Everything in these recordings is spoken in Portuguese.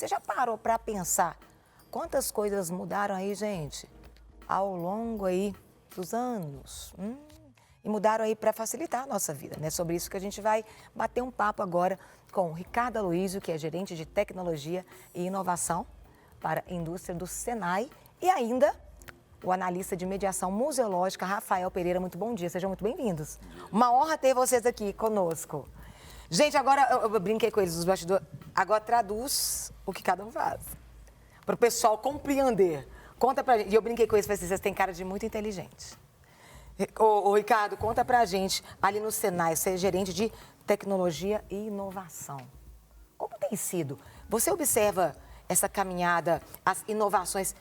Você já parou para pensar quantas coisas mudaram aí, gente, ao longo aí dos anos? E mudaram aí para facilitar a nossa vida, né? Sobre isso que a gente vai bater um papo agora com o Ricardo Aloísio, que é gerente de tecnologia e inovação para a indústria do Senai, e ainda o analista de mediação museológica, Rafael Pereira. Muito bom dia, sejam muito bem-vindos. Uma honra ter vocês aqui conosco. Gente, agora eu brinquei com eles nos bastidores, agora traduz o que cada um faz, para o pessoal compreender. Conta pra gente, e eu brinquei com eles, falei assim, vocês têm cara de muito inteligente. Ô, Ricardo, conta pra gente, ali no Senai, você é gerente de tecnologia e inovação. Como tem sido? Você observa essa caminhada, as inovações,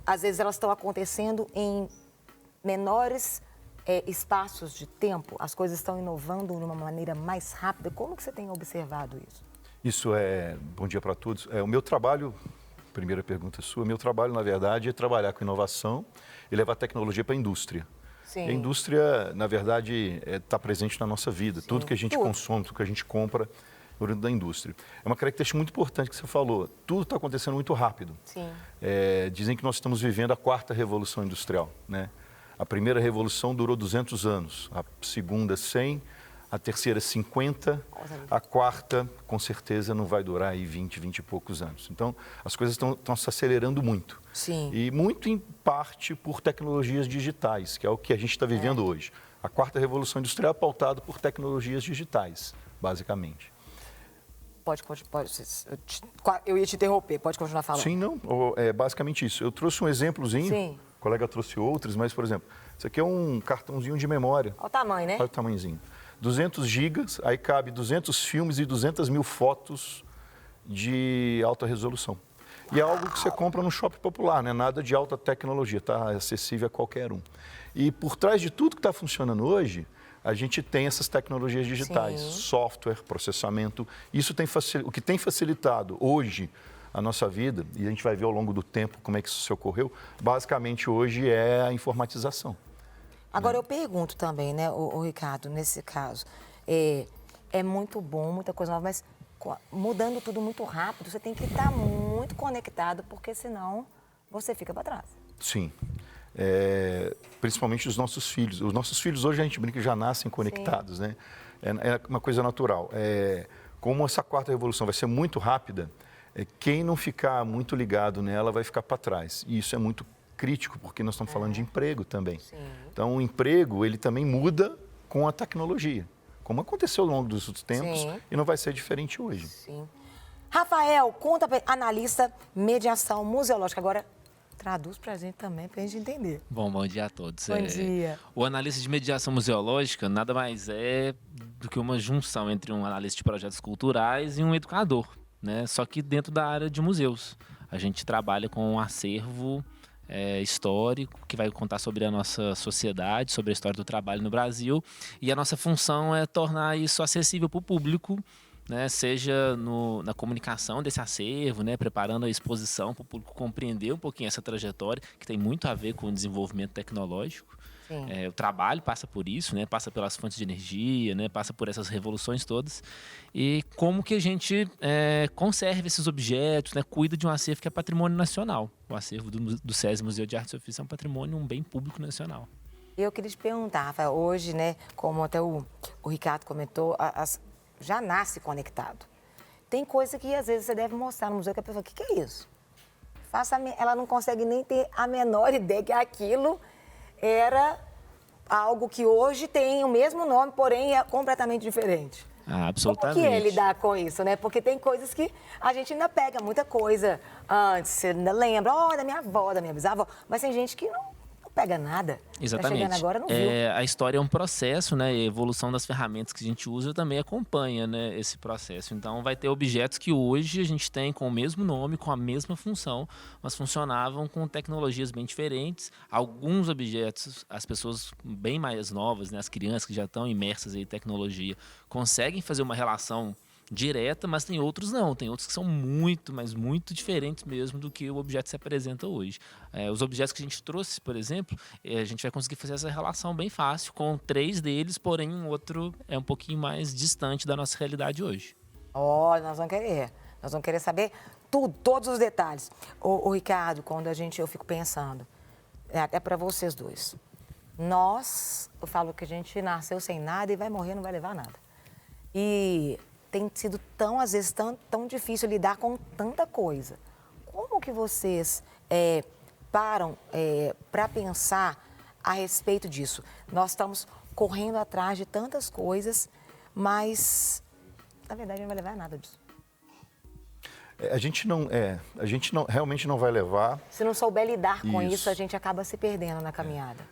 às vezes elas estão acontecendo em menores espaços de tempo, as coisas estão inovando de uma maneira mais rápida. Como que você tem observado isso? Isso bom dia para todos. O meu trabalho, primeira pergunta sua, meu trabalho, na verdade, é trabalhar com inovação e levar tecnologia para a indústria. Sim. E a indústria, na verdade, está presente na nossa vida. Sim. Tudo que a gente consome, tudo que a gente compra, dentro da indústria. É uma característica muito importante que você falou. Tudo está acontecendo muito rápido. Sim. Dizem que nós estamos vivendo a quarta revolução industrial, né? A primeira revolução durou 200 anos, a segunda 100, a terceira 50, a quarta com certeza não vai durar aí 20 e poucos anos. Então, as coisas estão se acelerando muito. Sim. E muito em parte por tecnologias digitais, que é o que a gente está vivendo hoje. A quarta revolução industrial é pautada por tecnologias digitais, basicamente. Pode. Eu ia te interromper, pode continuar falando. Sim, não, é basicamente isso. Eu trouxe um exemplozinho. Sim. O colega trouxe outros, mas, por exemplo, isso aqui é um cartãozinho de memória. Olha o tamanho, né? Olha o tamanhozinho. 200 gigas, aí cabe 200 filmes e 200 mil fotos de alta resolução. E é algo que você compra no shopping popular, não é nada de alta tecnologia, está acessível a qualquer um. E por trás de tudo que está funcionando hoje, a gente tem essas tecnologias digitais, Sim. software, processamento. Isso o que tem facilitado hoje a nossa vida, e a gente vai ver ao longo do tempo como é que isso se ocorreu, basicamente hoje é a informatização. Agora eu pergunto também, né, o Ricardo, nesse caso, é muito bom, muita coisa nova, mas mudando tudo muito rápido, você tem que estar muito conectado, porque senão você fica para trás. Sim. Principalmente os nossos filhos. Os nossos filhos hoje a gente brinca que já nascem conectados, né? É uma coisa natural. Como essa quarta revolução vai ser muito rápida, quem não ficar muito ligado nela vai ficar para trás. E isso é muito crítico, porque nós estamos falando de emprego também. Sim. Então, o emprego, ele também muda com a tecnologia, como aconteceu ao longo dos tempos. Sim. E não vai ser diferente hoje. Sim. Rafael, conta para analista mediação museológica. Agora, traduz para a gente também, para a gente entender. Bom dia a todos. Bom dia. O analista de mediação museológica nada mais é do que uma junção entre um analista de projetos culturais e um educador, né? Só que dentro da área de museus. A gente trabalha com um acervo histórico que vai contar sobre a nossa sociedade, sobre a história do trabalho no Brasil, e a nossa função é tornar isso acessível para o público, né, seja na comunicação desse acervo, né, preparando a exposição para o público compreender um pouquinho essa trajetória, que tem muito a ver com o desenvolvimento tecnológico. O trabalho passa por isso, né, passa pelas fontes de energia, né, passa por essas revoluções todas. E como que a gente conserva esses objetos, né, cuida de um acervo que é patrimônio nacional. O acervo do SESI Museu de Arte e Ofício é um patrimônio, um bem público nacional. Eu queria te perguntar, Rafael, hoje, né, como até o Ricardo comentou, já nasce conectado. Tem coisa que às vezes você deve mostrar no museu que a pessoa, o que é isso? Ela não consegue nem ter a menor ideia que aquilo era algo que hoje tem o mesmo nome, porém é completamente diferente. Absolutamente. Como que é lidar com isso, né? Porque tem coisas que a gente ainda pega muita coisa antes, você ainda lembra, da minha avó, da minha bisavó, mas tem gente que não pega nada. Exatamente. Tá chegando agora, não viu. A história é um processo, né? E a evolução das ferramentas que a gente usa também acompanha, né, esse processo. Então, vai ter objetos que hoje a gente tem com o mesmo nome, com a mesma função, mas funcionavam com tecnologias bem diferentes. Alguns objetos, as pessoas bem mais novas, né, as crianças que já estão imersas em tecnologia, conseguem fazer uma relação direta, mas tem outros não. Tem outros que são muito, mas muito diferentes mesmo do que o objeto se apresenta hoje. Os objetos que a gente trouxe, por exemplo, a gente vai conseguir fazer essa relação bem fácil com 3 deles, porém um outro é um pouquinho mais distante da nossa realidade hoje. Nós vamos querer. Nós vamos querer saber tudo, todos os detalhes. Ô Ricardo, quando eu fico pensando, até para vocês dois, eu falo que a gente nasceu sem nada e vai morrer, não vai levar nada. E tem sido às vezes, tão difícil lidar com tanta coisa. Como que vocês param para pensar a respeito disso? Nós estamos correndo atrás de tantas coisas, mas, na verdade, não vai levar nada disso. A gente realmente não vai levar. Se não souber lidar com isso, a gente acaba se perdendo na caminhada.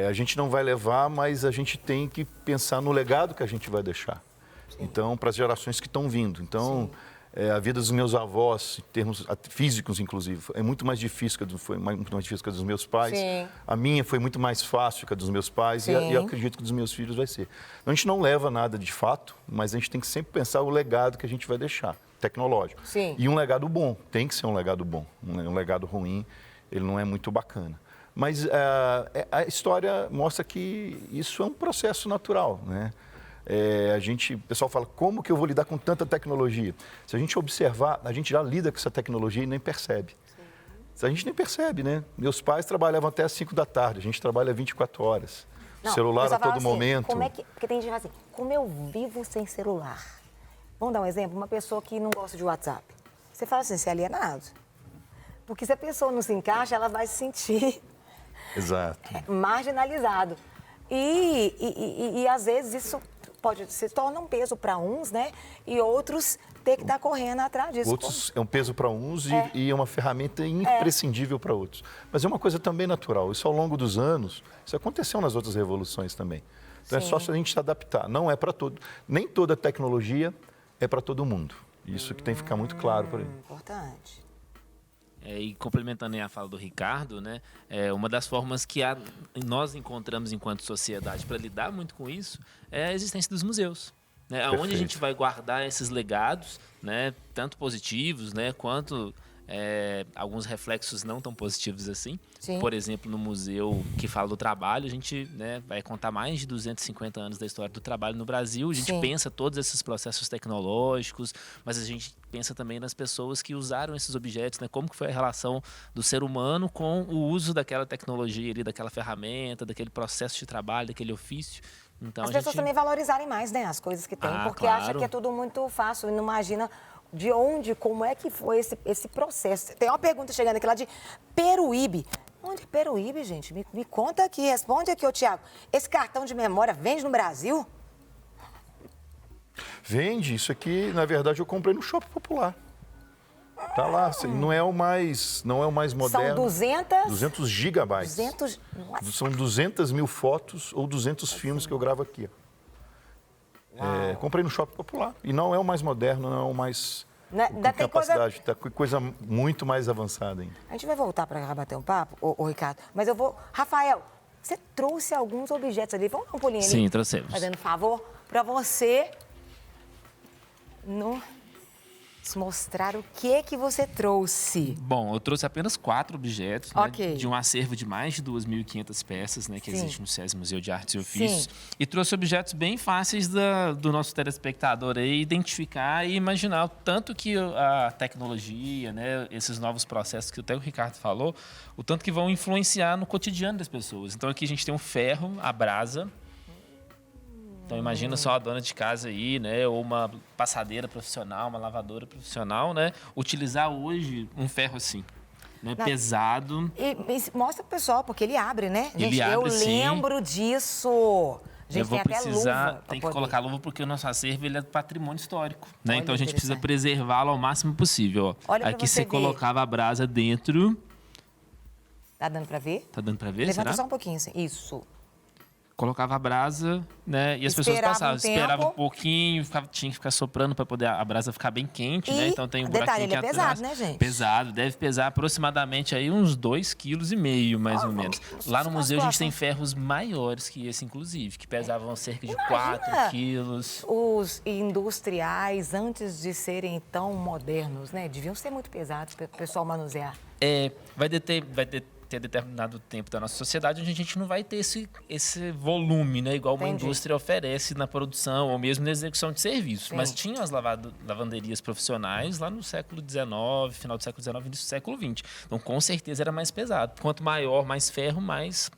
A gente não vai levar, mas a gente tem que pensar no legado que a gente vai deixar. Sim. Então, para as gerações que estão vindo. Então, a vida dos meus avós, em termos físicos, inclusive, foi muito mais difícil que a dos meus pais. Sim. A minha foi muito mais fácil que a dos meus pais e eu acredito que dos meus filhos vai ser. Então, a gente não leva nada de fato, mas a gente tem que sempre pensar o legado que a gente vai deixar, tecnológico. Sim. E um legado bom, tem que ser um legado bom. Um legado ruim, ele não é muito bacana. Mas a história mostra que isso é um processo natural, né? O pessoal fala, como que eu vou lidar com tanta tecnologia? Se a gente observar, a gente já lida com essa tecnologia e nem percebe. Sim. A gente nem percebe, né? Meus pais trabalhavam até às 5 da tarde, a gente trabalha 24 horas. Não, celular a todo assim, momento. Porque tem gente que fala assim, como eu vivo sem celular? Vamos dar um exemplo, uma pessoa que não gosta de WhatsApp. Você fala assim, você é alienado. Porque se a pessoa não se encaixa, ela vai se sentir... Exato. Marginalizado. E às vezes isso pode se torna um peso para uns, né? E outros ter que estar correndo atrás disso. Outros é um peso para uns e é uma ferramenta imprescindível para outros. Mas é uma coisa também natural. Isso ao longo dos anos, isso aconteceu nas outras revoluções também. Então é só a gente se adaptar. Não é para todo, nem toda tecnologia é para todo mundo. Isso que tem que ficar muito claro por aí. Importante. E complementando aí a fala do Ricardo, né, uma das formas que nós encontramos enquanto sociedade para lidar muito com isso é a existência dos museus. Né, onde a gente vai guardar esses legados, né, tanto positivos, né, quanto alguns reflexos não tão positivos assim. Sim. Por exemplo, no museu que fala do trabalho, a gente, né, vai contar mais de 250 anos da história do trabalho no Brasil. A gente pensa todos esses processos tecnológicos, mas a gente pensa também nas pessoas que usaram esses objetos, né, como que foi a relação do ser humano com o uso daquela tecnologia, ali, daquela ferramenta, daquele processo de trabalho, daquele ofício. Então, as pessoas também valorizarem mais, né, as coisas que tem, porque acha que é tudo muito fácil e não imagina de onde, como é que foi esse processo. Tem uma pergunta chegando aqui lá de Peruíbe. Onde é Peruíbe, gente? Me conta aqui, responde aqui, ô Tiago. Esse cartão de memória vende no Brasil? Vende. Isso aqui, na verdade, eu comprei no Shopping Popular. Tá lá, não é o mais moderno. São 200 gigabytes. 200... São 200 mil fotos ou 200 filmes que eu gravo aqui. Comprei no Shopping Popular. E não é o mais moderno, não é o mais... com capacidade, está com coisa muito mais avançada ainda. A gente vai voltar para bater um papo, ô Ricardo, mas eu vou... Rafael, você trouxe alguns objetos ali, vamos dar um pulinho ali? Sim, trouxemos. Fazendo favor, para você mostrar o que você trouxe. Bom, eu trouxe apenas 4 objetos, né, de um acervo de mais de 2.500 peças, né, que existe no SESI Museu de Artes e Ofícios. E trouxe objetos bem fáceis do nosso telespectador aí identificar e imaginar o tanto que a tecnologia, né, esses novos processos que até o Ricardo falou, o tanto que vão influenciar no cotidiano das pessoas. Então aqui a gente tem um ferro, a brasa. Então, imagina só a dona de casa aí, né, ou uma passadeira profissional, uma lavadora profissional, né, utilizar hoje um ferro assim, né, pesado. E mostra pro pessoal, porque ele abre, né? Ele gente, abre, eu lembro disso. A gente eu vou tem precisar, até luva. Tem que colocar luva porque o nosso acervo ele é patrimônio histórico, né? Olha, então a gente precisa preservá-lo ao máximo possível. Ó. Olha aqui você colocava a brasa dentro. Tá dando para ver? Tá dando para ver? Levanta será? só um pouquinho, assim. Isso. Colocava a brasa, né? E as pessoas passavam, esperavam um pouquinho, tinha que ficar soprando para poder a brasa ficar bem quente, né? Então tem um buraquinho detalhe, ele aqui é atrás. pesado, né, gente? Pesado, deve pesar aproximadamente aí uns 2,5 kg, mais ou menos. Lá no museu a gente tem ferros maiores que esse, inclusive, que pesavam cerca de 4 quilos. Os industriais, antes de serem tão modernos, né? Deviam ser muito pesados para o pessoal manusear. Vai ter determinado tempo da nossa sociedade onde a gente não vai ter esse volume, né? Igual uma Entendi. indústria oferece na produção ou mesmo na execução de serviços. Sim. Mas tinham as lavanderias profissionais lá no século XIX, final do século XIX, início do século XX. Então, com certeza, era mais pesado. Quanto maior, mais ferro, mais,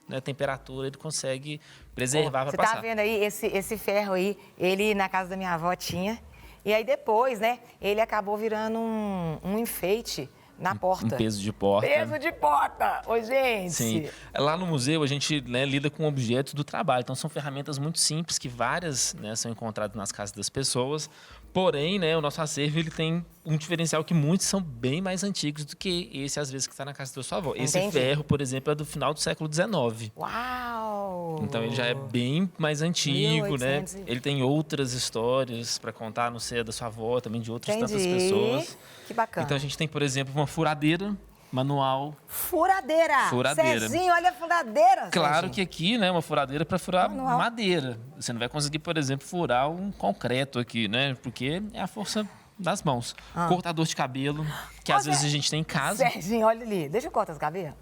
né, temperatura ele consegue preservar para Você passar. tá vendo aí, esse ferro aí, ele na casa da minha avó tinha. E aí depois, né, ele acabou virando um enfeite na porta. Um peso de porta. Peso de porta! Ô, gente! Sim. Lá no museu, a gente, né, lida com objetos do trabalho. Então, são ferramentas muito simples que várias, né, são encontradas nas casas das pessoas. Porém, né, o nosso acervo ele tem um diferencial que muitos são bem mais antigos do que esse, às vezes, que está na casa da sua avó. Esse Entendi. ferro, por exemplo, é do final do século XIX. Uau! Então, ele já é bem mais antigo, 1800 né? Ele tem outras histórias para contar, não sei, a da sua avó, também de outras tantas Entendi. pessoas. Que bacana. Então, a gente tem, por exemplo, uma furadeira manual. Furadeira! Furadeira. Cezinho, olha a furadeira, Claro Serginho. que aqui, né, uma furadeira para furar Manual. madeira. Você não vai conseguir, por exemplo, furar um concreto aqui, né? Porque é a força das mãos. Cortador de cabelo, que às Olha, vezes a gente tem em casa. Serginho, olha ali. Deixa eu cortar os cabelos.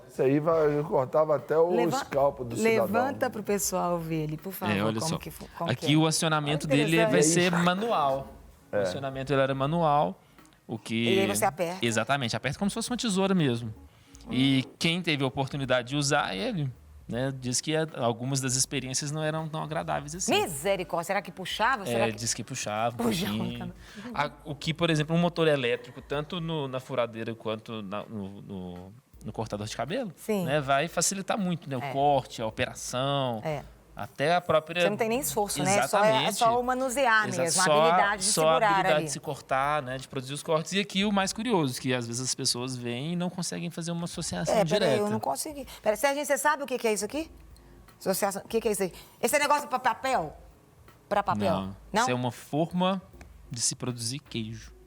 Isso aí cortava até o escalpo do cidadão. Levanta pro pessoal ver ele, por favor. Olha como só. que, como Aqui que é. o acionamento Olha que dele vai interessante. ser manual. O acionamento ele era manual. O que... E aí você aperta. Exatamente, aperta como se fosse uma tesoura mesmo. E quem teve a oportunidade de usar ele, né, diz que algumas das experiências não eram tão agradáveis assim. Misericórdia, será que puxava? Será que... Diz que puxava um Puxava, pouquinho. O que, por exemplo, um motor elétrico, tanto na furadeira quanto no cortador de cabelo, Sim. né, vai facilitar muito, né? O corte, a operação, É. até a própria... Você não tem nem esforço, né? Exatamente. É só o manusear Exato. mesmo, a habilidade de só segurar a habilidade ali. de se cortar, né, de produzir os cortes. E aqui o mais curioso, que às vezes as pessoas veem e não conseguem fazer uma associação direta. Peraí, eu não consegui. Peraí, Serginho, você sabe o que é isso aqui? Associação, o que é isso aí? Esse é negócio para papel? Para papel? Não. Isso é uma forma de se produzir queijo.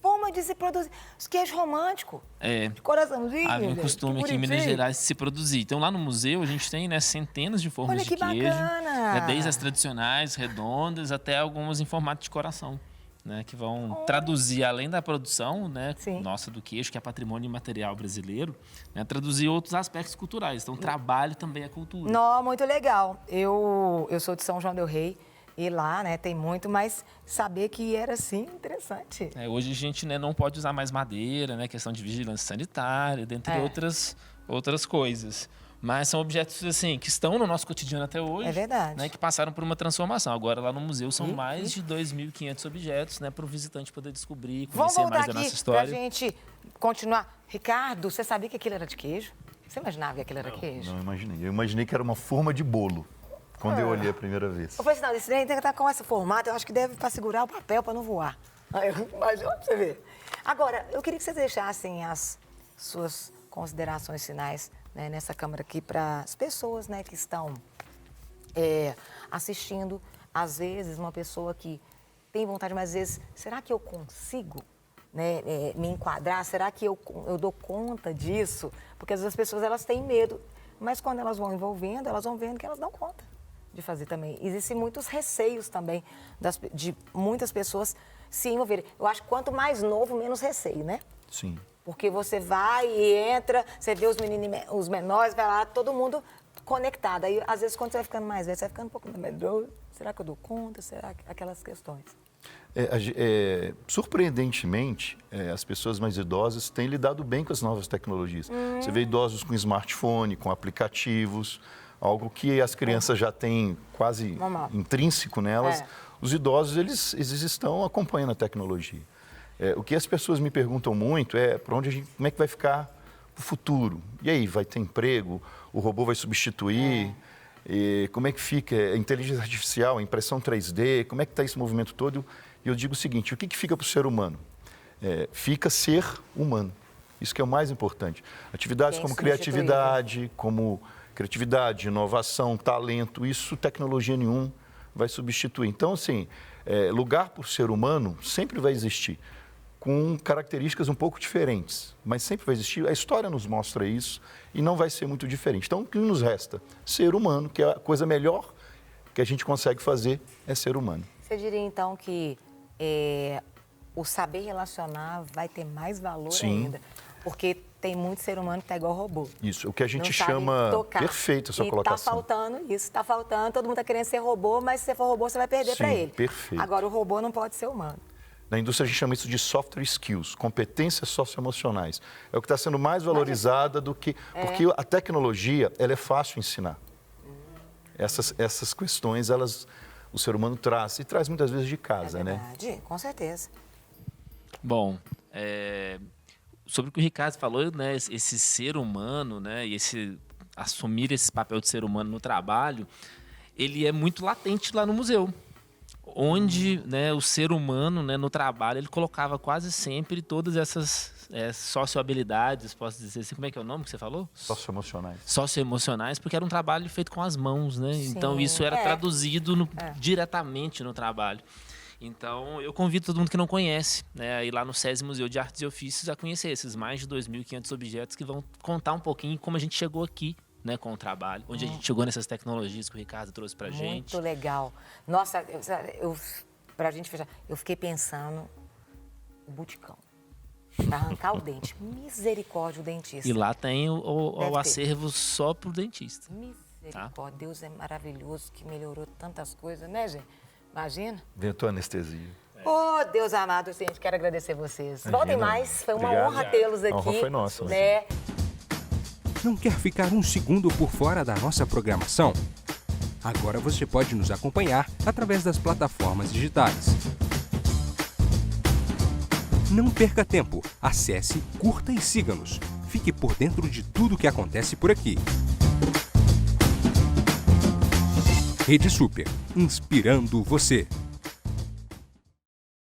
Forma de se produzir. Queijo romântico. É. De coraçãozinho. Havia um gente, costume que aqui em Minas bonitinho. Gerais de se produzir. Então, lá no museu, a gente tem, né, centenas de formas Olha de que queijo. bacana! Né, desde as tradicionais, redondas, até algumas em formato de coração. Né, que vão traduzir, além da produção, né, Sim. nossa do queijo, que é patrimônio imaterial brasileiro, né, traduzir outros aspectos culturais. Então, o trabalho também é cultura. Não, muito legal. Eu sou de São João del Rei e lá, né, tem muito, mas saber que era assim, interessante. Hoje a gente, né, não pode usar mais madeira, né, questão de vigilância sanitária, dentre É. outras coisas. Mas são objetos assim que estão no nosso cotidiano até hoje. É verdade. Né, que passaram por uma transformação. Agora lá no museu são mais de 2.500 objetos, né, para o visitante poder descobrir, Vamos conhecer voltar mais da nossa aqui pra história. gente continuar. Ricardo, você sabia que aquilo era de queijo? Você imaginava que aquilo era queijo? Não imaginei. Eu imaginei que era uma forma de bolo, quando eu olhei a primeira vez. Eu falei assim, não, esse daí tem que estar com esse formato, eu acho que deve para segurar o papel para não voar. Aí eu imagino pra você ver. Agora, eu queria que vocês deixassem as suas considerações finais, né, nessa câmara aqui para as pessoas, né, que estão assistindo. Às vezes, uma pessoa que tem vontade, mas às vezes, será que eu consigo, né, me enquadrar? Será que eu dou conta disso? Porque às vezes as pessoas elas têm medo, mas quando elas vão envolvendo, elas vão vendo que elas dão conta de fazer também. Existem muitos receios também de muitas pessoas se envolverem. Eu acho que quanto mais novo, menos receio, né? Sim. Porque você vai e entra, você vê os menores, vai lá, todo mundo conectado. Aí, às vezes, quando você vai ficando mais velho, você vai ficando um pouco mais medroso. Será que eu dou conta? Será que aquelas questões? Surpreendentemente, as pessoas mais idosas têm lidado bem com as novas tecnologias. Você vê idosos com smartphone, com aplicativos, algo que as crianças já têm quase Normal. intrínseco nelas. Os idosos, eles estão acompanhando a tecnologia. O que as pessoas me perguntam muito é para onde como é que vai ficar o futuro? E aí, vai ter emprego? O robô vai substituir? E como é que fica a inteligência artificial, a impressão 3D? Como é que está esse movimento todo? E eu digo o seguinte, o que fica para o ser humano? Fica ser humano. Isso que é o mais importante. Atividades como criatividade, inovação, talento, isso tecnologia nenhuma vai substituir. Então, assim, lugar por ser humano sempre vai existir, com características um pouco diferentes, mas sempre vai existir. A história nos mostra isso e não vai ser muito diferente. Então, o que nos resta? Ser humano, que é a coisa melhor que a gente consegue fazer é ser humano. Você diria, então, que o saber relacionar vai ter mais valor Sim. ainda. Porque tem muito ser humano que tá igual robô. Isso, o que a gente Não sabe chama... tocar. Perfeito a sua e colocação. tá faltando isso, tá faltando. Todo mundo tá querendo ser robô, mas se você for robô, você vai perder para Sim, ele. perfeito. Agora, o robô não pode ser humano. Na indústria a gente chama isso de software skills, competências socioemocionais. É o que está sendo mais valorizada do que... Porque a tecnologia, ela é fácil de ensinar. Essas questões, o ser humano traz, e traz muitas vezes de casa, né? Verdade, com certeza. Bom, sobre o que o Ricardo falou, né, esse ser humano, né, e assumir esse papel de ser humano no trabalho, ele é muito latente lá no museu, onde, né, o ser humano, né, no trabalho, ele colocava quase sempre todas essas sociohabilidades, posso dizer assim, como é que é o nome que você falou? Socioemocionais. Socioemocionais, porque era um trabalho feito com as mãos, né? Sim, Então isso era traduzido diretamente no trabalho. Então, eu convido todo mundo que não conhece, né, a ir lá no SESI Museu de Artes e Ofícios a conhecer esses mais de 2.500 objetos que vão contar um pouquinho como a gente chegou aqui, né, com o trabalho, onde a gente chegou nessas tecnologias que o Ricardo trouxe pra gente. Muito legal. Nossa, pra gente fechar, eu fiquei pensando o buticão. Pra arrancar o dente. Misericórdia, o dentista. E lá tem o Deve ter. acervo só pro dentista. Misericórdia. Deus é maravilhoso, que melhorou tantas coisas, né, gente? Imagina. Inventou anestesia. Oh, Deus amado, gente, quero agradecer vocês. Voltem mais, foi uma Obrigado. honra tê-los aqui. A honra foi nossa. Né? Não quer ficar um segundo por fora da nossa programação? Agora você pode nos acompanhar através das plataformas digitais. Não perca tempo, acesse, curta e siga-nos. Fique por dentro de tudo o que acontece por aqui. Rede Super, inspirando você.